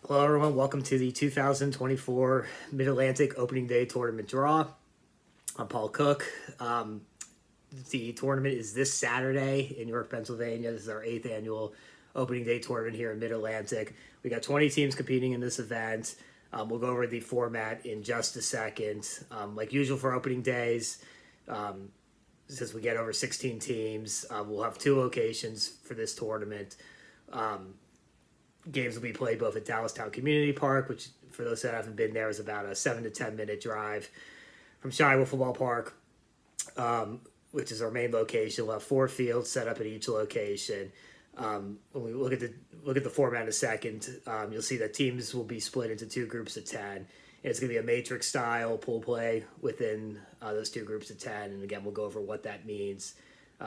Hello, everyone. Welcome to the 2024 Mid-Atlantic Opening Day Tournament Draw. I'm Paul Cook. The tournament is this Saturday in York, Pennsylvania. This is our 8th annual Opening Day Tournament here in Mid-Atlantic. We got 20 teams competing in this event. We'll go over the format in just a second. Like usual for opening days, since we get over 16 teams, we'll have 2 locations for this tournament. Games will be played both at Dallastown Community Park, which for those that haven't been there is about a 7 to 10 minute drive from Shiloh Football Park, which is our main location. We'll have 4 fields set up at each location. When we look at the format in a second, you'll see that teams will be split into 2 groups of 10. And it's going to be a matrix style pool play within those 2 groups of 10. And again, we'll go over what that means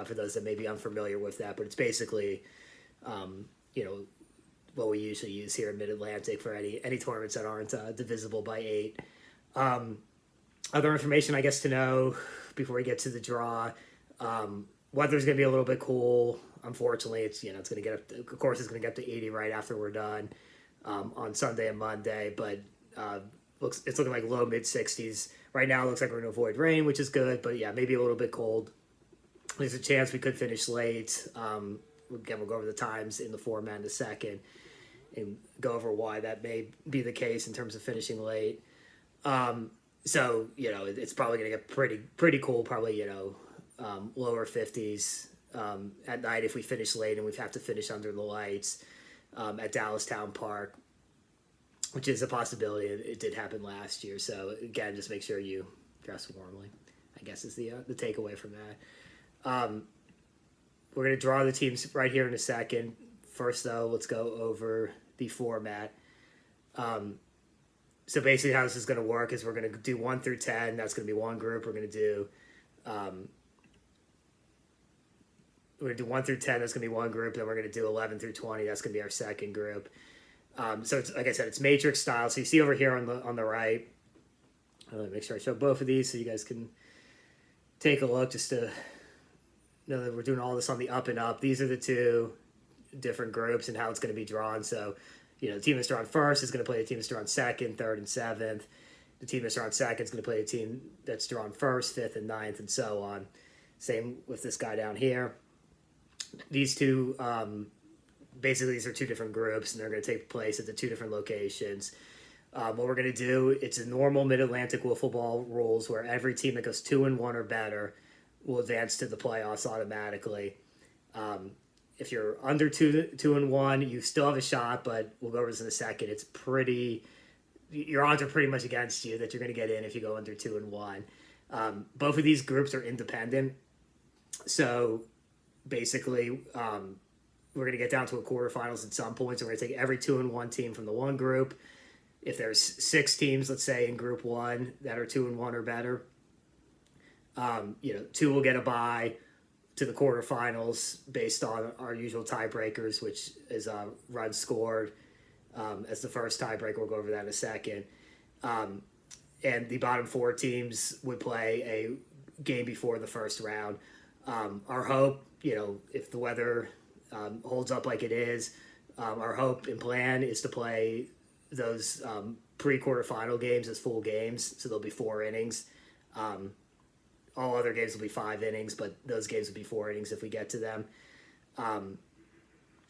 for those that may be unfamiliar with that. But it's basically, what we usually use here in Mid-Atlantic for any tournaments that aren't divisible by 8. Other information, I guess, to know before we get to the draw. Weather's going to be a little bit cool. Unfortunately, it's going to get up. Of course, it's going to get up to 80 right after we're done on Sunday and Monday. But it's looking like low mid 60s right now. It looks like we're going to avoid rain, which is good. But yeah, maybe a little bit cold. There's a chance we could finish late. Again, we'll go over the times in the format in a second and go over why that may be the case in terms of finishing late. So, it's probably going to get pretty cool, probably, lower 50s at night if we finish late and we have to finish under the lights at Dallastown Park, which is a possibility. It did happen last year. So, again, just make sure you dress warmly, I guess is the takeaway from that. We're going to draw the teams right here in a second. First, though, let's go over the format. So basically how this is going to work is we're going to do 1 through 10. That's going to be one group. We're going to do 1 through 10. That's going to be one group. Then we're going to do 11 through 20. That's going to be our second group. So it's, like I said, it's matrix style. So you see over here on the right, let me make sure I show both of these so you guys can take a look just to know that we're doing all this on the up and up. These are the 2 different groups and how it's going to be drawn. So, the team that's drawn first is going to play the team that's drawn second, third, and 7th. The team that's drawn second is going to play the team that's drawn first, 5th, and 9th, and so on. Same with this guy down here. These 2, basically these are 2 different groups, and they're going to take place at the 2 different locations. What we're going to do, it's a normal Mid-Atlantic wiffle ball rules where every team that goes 2-1 or better will advance to the playoffs automatically. If you're under 2-1, you still have a shot, but we'll go over this in a second. Your odds are pretty much against you that you're going to get in if you go under 2-1. Both of these groups are independent. So basically, we're going to get down to a quarterfinals at some point. So we're going to take every 2-1 team from the one group. If there's 6 teams, let's say in group 1 that are 2-1 or better, 2 will get a bye to the quarterfinals based on our usual tiebreakers, which is runs scored as the first tiebreaker. We'll go over that in a second. And the bottom 4 teams would play a game before the first round. Our hope, if the weather holds up like it is, our hope and plan is to play those pre-quarterfinal games as full games. So there'll be 4 innings. All other games will be 5 innings, but those games will be 4 innings if we get to them.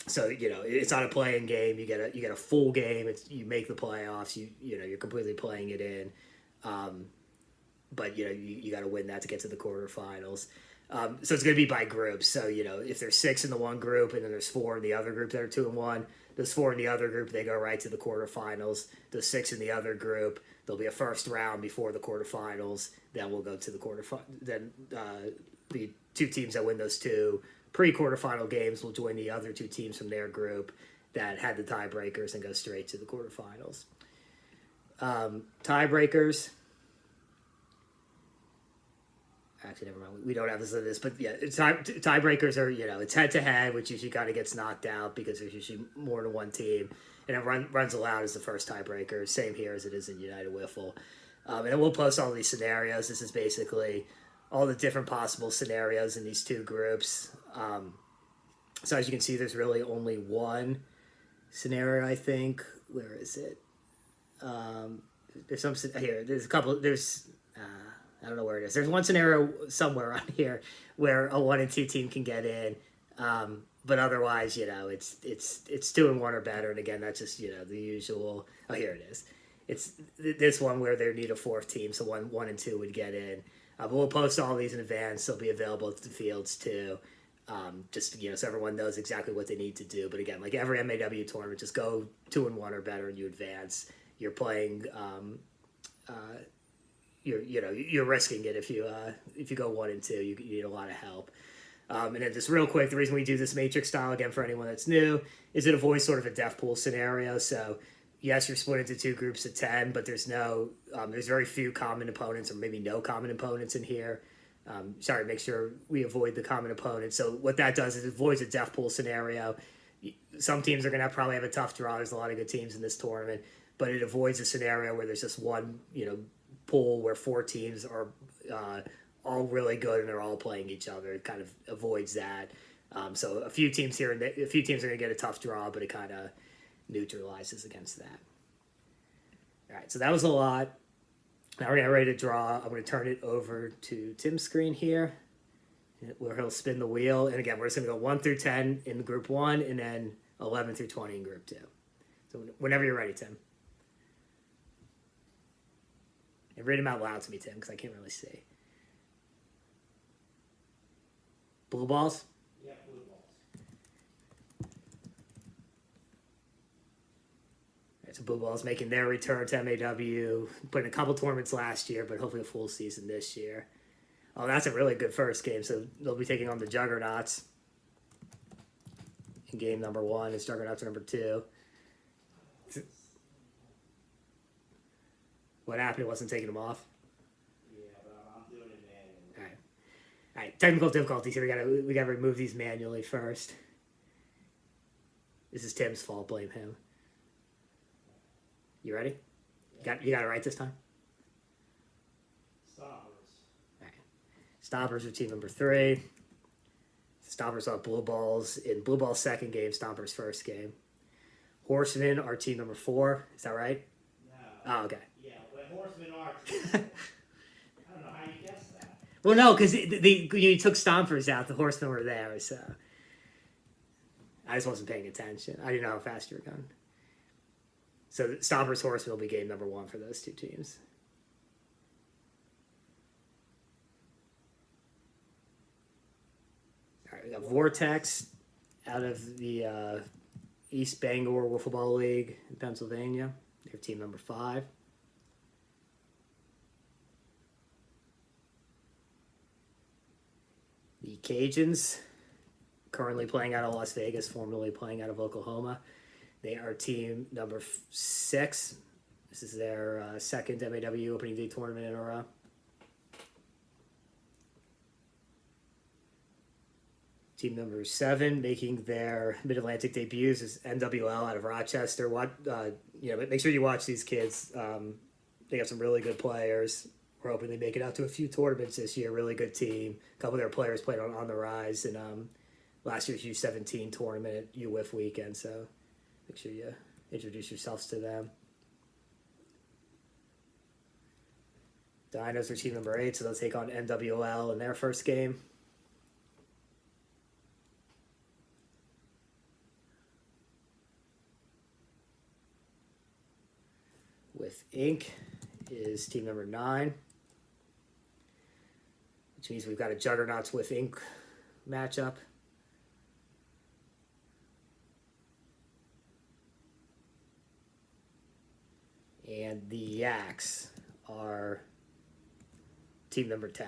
So it's not a playing game. You get a full game. You make the playoffs. You're completely playing it in. But you got to win that to get to the quarterfinals. So it's going to be by groups. So if there's 6 in the one group and then there's 4 in the other group that are 2-1, those 4 in the other group, they go right to the quarterfinals. Those 6 in the other group, there'll be a first round before the quarterfinals. Then we'll go to the quarterfinals. Then the 2 teams that win those 2 pre-quarterfinal games will join the other 2 teams from their group that had the tiebreakers and go straight to the quarterfinals. Tiebreakers. Actually, never mind. We don't have this on this, but yeah, tiebreakers are, it's head-to-head, which usually kind of gets knocked out because there's usually more than one team. And it runs allowed as the first tiebreaker. Same here as it is in United Wiffle. And we'll post all these scenarios. This is basically all the different possible scenarios in these 2 groups. So as you can see, there's really only one scenario, I think. Where is it? There's some here. There's a couple. I don't know where it is. There's one scenario somewhere on here where a 1-2 team can get in, but otherwise, it's 2-1 or better. And again, that's just the usual. Oh, here it is. It's this one where they need a fourth team, so 1-2 would get in. But we'll post all these in advance. They'll be available at the fields too. Just so everyone knows exactly what they need to do. But again, like every MAW tournament, just go 2-1 or better, and you advance. You're playing. You're risking it if you go 1-2. You need a lot of help. And then just real quick, the reason we do this matrix style again for anyone that's new is it avoids sort of a death pool scenario. So yes, you're split into 2 groups of 10, but there's very few common opponents, or maybe no common opponents in here. Make sure we avoid the common opponents. So what that does is it avoids a death pool scenario. Some teams are going to probably have a tough draw. There's a lot of good teams in this tournament, but it avoids a scenario where there's just one, pool where 4 teams are all really good and they're all playing each other. It kind of avoids that. So a few teams here and a few teams are going to get a tough draw, but it kind of neutralizes against that. All right, so that was a lot. Now we're getting ready to draw. I'm going to turn it over to Tim's screen here, where he'll spin the wheel. And again, we're just going to go 1 through 10 in group 1, and then 11 through 20 in group 2. So whenever you're ready, Tim. And read them out loud to me, Tim, because I can't really see. Blue balls? Yeah, blue balls. So Blue Balls making their return to MAW, put in a couple tournaments last year, but hopefully a full season this year. Oh, that's a really good first game. So they'll be taking on the Juggernauts in game number 1. It's Juggernauts number 2. What happened? It wasn't taking them off? Yeah, but I'm doing it manually. All right. Technical difficulties here. We gotta remove these manually first. This is Tim's fault. Blame him. You ready? Yeah. You got it right this time? Stoppers. All right. Stompers are team number 3. Stompers are Blue Balls in Blue Ball's second game, Stompers' first game. Horsemen are team number 4. Is that right? No. Oh, okay. Yeah, but Horsemen are too. I don't know how you guessed that. Well, no, because you took Stompers out. The Horsemen were there, so I just wasn't paying attention. I didn't know how fast you were going. So Stompers Horsemen will be game number 1 for those 2 teams. All right, we got Vortex out of the East Bangor Wiffle Ball League in Pennsylvania. They're team number 5. The Cajuns, currently playing out of Las Vegas, formerly playing out of Oklahoma. They are team number 6. This is their second MAW opening day tournament in a row. Team number 7 making their Mid-Atlantic debuts is NWL out of Rochester. Make sure you watch these kids. They have some really good players. We're hoping they make it out to a few tournaments this year. Really good team. A couple of their players played on the rise in last year's U17 tournament at UWIF weekend. So make sure you introduce yourselves to them. Dinos are team number 8, so they'll take on NWL in their first game. With Inc. is team number 9, which means we've got a Juggernauts with Inc. matchup. And the Yaks are team number 10.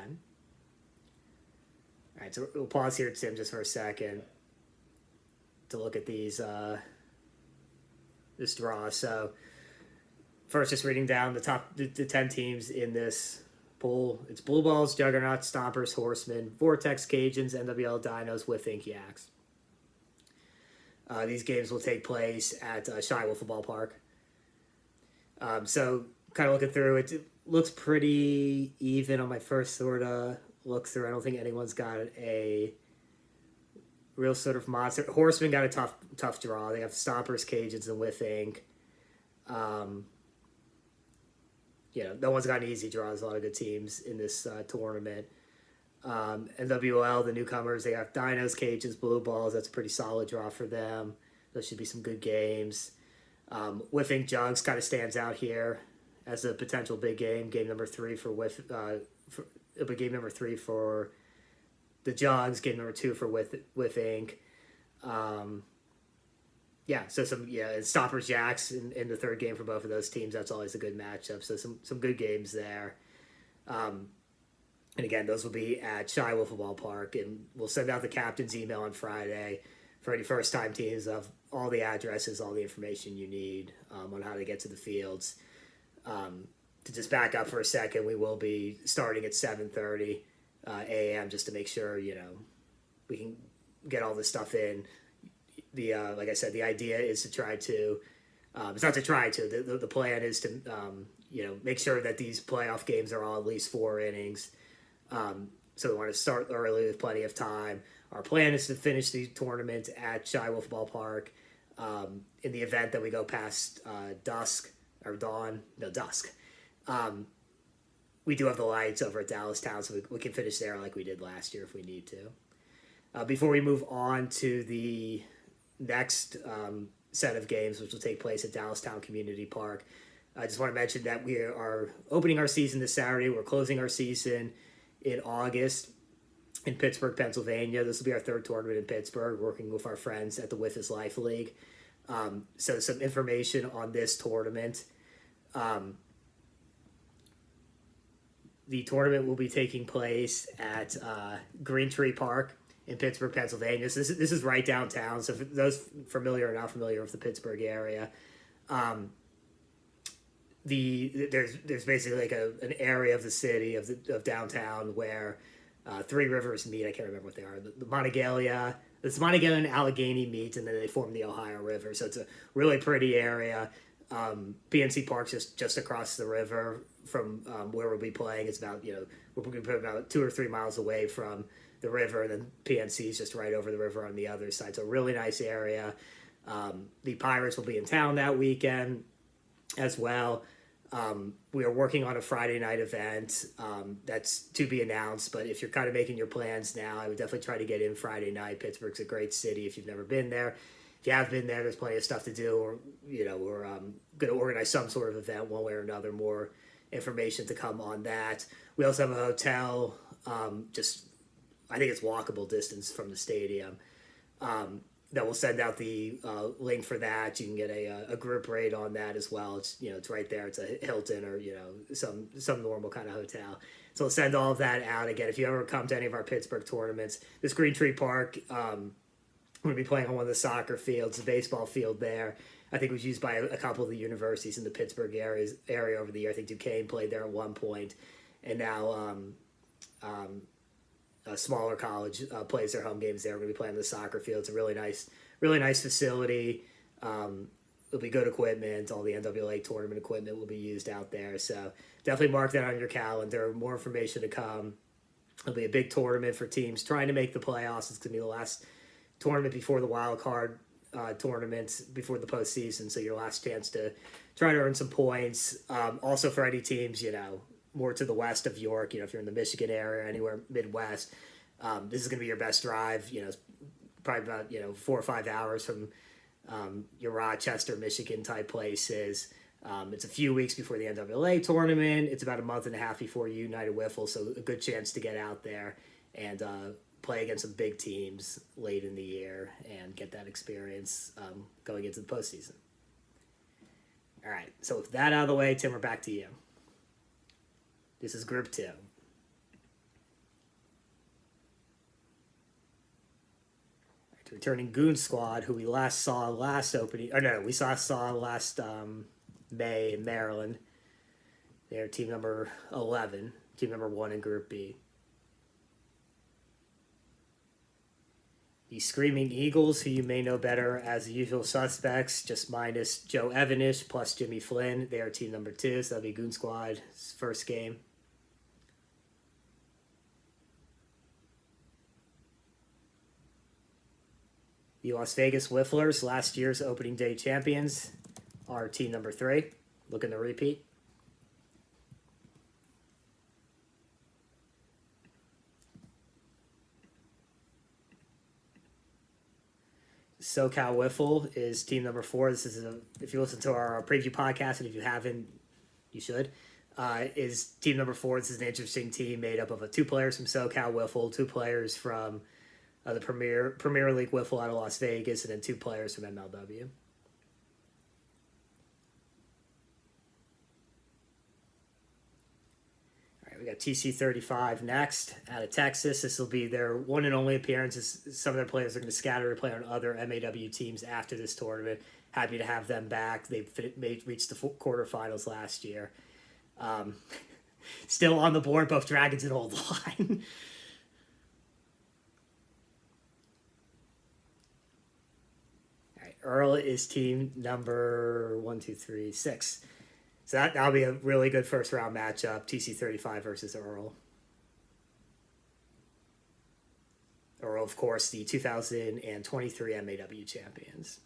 All right, so we'll pause here, Tim, just for a second to look at these this draw. So first, just reading down the 10 teams in this pool. It's Blue Balls, Juggernauts, Stompers, Horsemen, Vortex, Cajuns, NWL, Dinos, with Inc. Yaks. These games will take place at Shy Wiffle Ball Park. So kind of looking through it, it looks pretty even on my first sort of look through. I don't think anyone's got a real sort of monster. Horsemen got a tough draw. They have Stompers, Cajuns, and With Inc. No one's got an easy draw. There's a lot of good teams in this tournament. NWL, the newcomers, they have Dinos, Cajuns, Blue Balls. That's a pretty solid draw for them. Those should be some good games. With Inc. Jugs kind of stands out here as a potential big game. Game number 3 for it'll be game number 3 for the Jugs. Game number 2 for With Inc. And Stoppers Jacks in the third game for both of those teams. That's always a good matchup. So some good games there. And again, those will be at Shy Wiffle Ball Park, and we'll send out the captain's email on Friday for any first-time teams of all the addresses, all the information you need on how to get to the fields. To just back up for a second, we will be starting at 7:30 a.m. just to make sure we can get all this stuff in. Like I said, the idea is to try to. It's not to try to. The plan is to make sure that these playoff games are all at least 4 innings. So we want to start early with plenty of time. Our plan is to finish the tournament at Shy Wiffle Ball Park. In the event that we go past dusk. We do have the lights over at Dallas Town, so we can finish there like we did last year if we need to. Before we move on to the next set of games, which will take place at Dallas Town Community Park, I just want to mention that we are opening our season this Saturday. We're closing our season in August in Pittsburgh, Pennsylvania. This will be our 3rd tournament in Pittsburgh, working with our friends at the With His Life League. So some information on this tournament. The tournament will be taking place at Green Tree Park in Pittsburgh, Pennsylvania. So this is right downtown. So for those familiar or not familiar with the Pittsburgh area, there's basically like an area of the city of downtown where 3 rivers meet. I can't remember what they are. The Monongalia, and Allegheny meet, and then they form the Ohio River. So it's a really pretty area. PNC Park's just across the river from where we'll be playing. It's about we're going to put about 2 or 3 miles away from the river, and then PNC is just right over the river on the other side. So a really nice area. The Pirates will be in town that weekend as well. We are working on a Friday night event that's to be announced, but if you're kind of making your plans now, I would definitely try to get in Friday night. Pittsburgh's a great city if you've never been there. If you have been there, there's plenty of stuff to do, or we're going to organize some sort of event one way or another. More information to come on that. We also have a hotel, I think it's walkable distance from the stadium. That will send out the link for that. You can get a group rate on that as well. It's right there. It's a Hilton or some normal kind of hotel. So we'll send all of that out. Again, if you ever come to any of our Pittsburgh tournaments, this Green Tree Park, we're going to be playing on one of the soccer fields, the baseball field there. I think it was used by a couple of the universities in the Pittsburgh area over the year. I think Duquesne played there at one point, and now a smaller college plays their home games there. We're going to be playing on the soccer field. It's a really nice facility. It'll be good equipment. All the NWA tournament equipment will be used out there. So definitely mark that on your calendar. More information to come. It'll be a big tournament for teams trying to make the playoffs. It's going to be the last tournament before the wild card tournament, before the postseason. So your last chance to try to earn some points. Also for any teams, more to the west of York, if you're in the Michigan area, anywhere Midwest, this is going to be your best drive. It's probably about 4 or 5 hours from your Rochester, Michigan type places. It's a few weeks before the NWA tournament. It's about a month and a half before United Wiffle, so a good chance to get out there and play against some big teams late in the year and get that experience going into the postseason. All right, so with that out of the way, Tim, we're back to you. This is Group 2. Returning Goon Squad, who we saw last May in Maryland. They're team number 11, team number 1 in Group B. The Screaming Eagles, who you may know better as the usual suspects, just minus Joe Evanish plus Jimmy Flynn. They are team number 2, so that'll be Goon Squad's first game. The Las Vegas Whifflers, last year's opening day champions, are team number 3. Looking to repeat. SoCal Wiffle is team number 4. This is if you listen to our preview podcast, and if you haven't, you should. Is team number 4. This is an interesting team made up of 2 players from SoCal Wiffle, 2 players from the Premier League Wiffle out of Las Vegas, and then 2 players from MLW. We got TC35 next out of Texas. This will be their one and only appearance. Some of their players are going to scatter to play on other MAW teams after this tournament. Happy to have them back. They reached the quarterfinals last year. Still on the board, both Dragons and Old Line. All right, Earl is team number 6. So that'll be a really good first round matchup, TC35 versus Earl. Earl, of course, the 2023 MAW champions.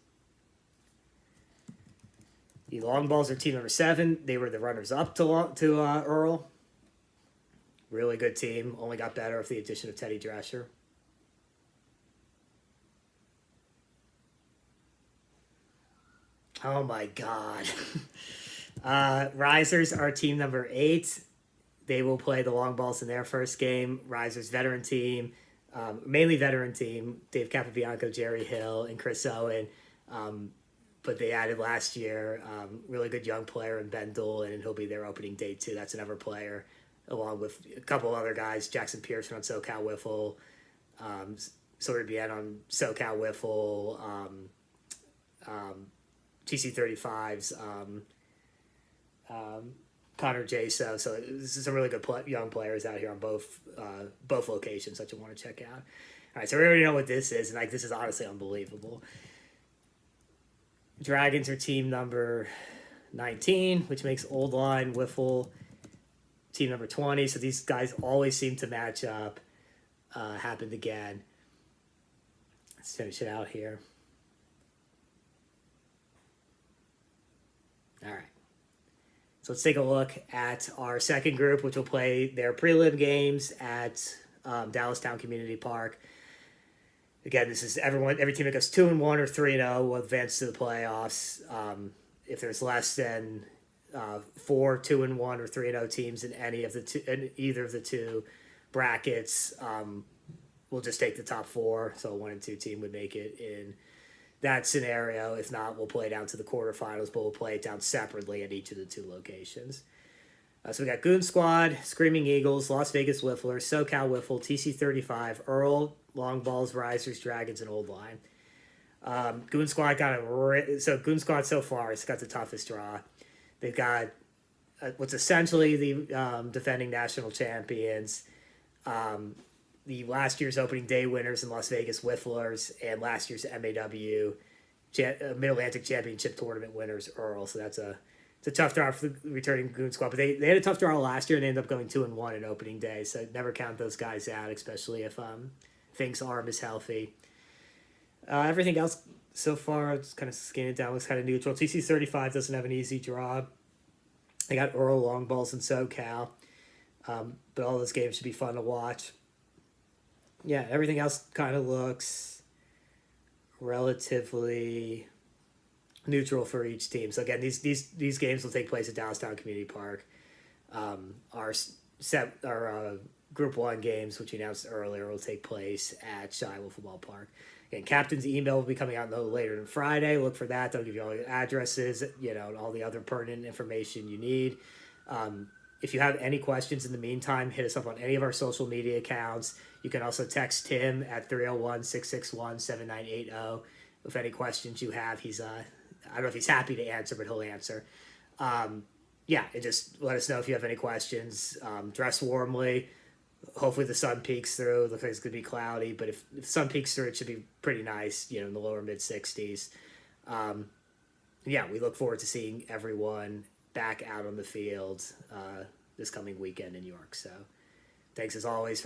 The Long Balls are team number 7. They were the runners-up to Earl. Really good team. Only got better with the addition of Teddy Drescher. Oh my God. Risers are team number 8. They will play the Long Balls in their first game. Risers veteran team, mainly veteran team. Dave Capobianco, Jerry Hill, and Chris Owen. But they added last year really good young player in Ben Doolin, and he'll be their opening day too. That's another player, along with a couple other guys. Jackson Pearson on SoCal Wiffle, Sawyer Bien on SoCal Wiffle, TC35's. Connor Jaso. So this is some really good young players out here on both locations that you want to check out. All right, so we already know what this is, and this is honestly unbelievable. Dragons are team number 19, which makes Old Line Wiffle team number 20. So these guys always seem to match up. Happened again. Let's finish it out here. All right. So let's take a look at our second group, which will play their prelim games at Dallastown Community Park. Again, this is every team that goes 2-1 or 3-0 will advance to the playoffs. If there's less than 4 2-1 or 3-0 teams in either of the 2 brackets, we'll just take the top 4. So a 1 and 2 team would make it in that scenario. If not, we'll play down to the quarterfinals, but we'll play it down separately at each of the 2 locations. So we got Goon Squad, Screaming Eagles, Las Vegas Whifflers, SoCal Wiffle, TC35, Earl, Long Balls, Risers, Dragons, and Old Line. Goon Squad Goon Squad so far has got the toughest draw. They've got what's essentially the defending national champions, the last year's opening day winners in Las Vegas Whifflers, and last year's MAW Mid-Atlantic Championship Tournament winners, Earl. So it's a tough draw for the returning Goon Squad. But they had a tough draw last year, and they ended up going 2-1 in opening day. So never count those guys out, especially if Fink's arm is healthy. Everything else so far, it's kind of scanning it down, looks kind of neutral. TC35 doesn't have an easy draw. They got Earl, Long Balls, and SoCal. But all those games should be fun to watch. Yeah, everything else kind of looks relatively neutral for each team. So again, these games will take place at Dallastown Community Park. Our Group 1 games, which we announced earlier, will take place at Shiloh Football Park. Again, Captain's email will be coming out no later than Friday. Look for that. They'll give you all the addresses, and all the other pertinent information you need. If you have any questions in the meantime, hit us up on any of our social media accounts. You can also text Tim at 301-661-7980 with any questions you have. I don't know if he's happy to answer, but he'll answer. And just let us know if you have any questions. Dress warmly. Hopefully the sun peeks through. Looks like it's going to be cloudy, but if the sun peeks through, it should be pretty nice, in the lower mid-60s. We look forward to seeing everyone back out on the field this coming weekend in New York. So thanks as always for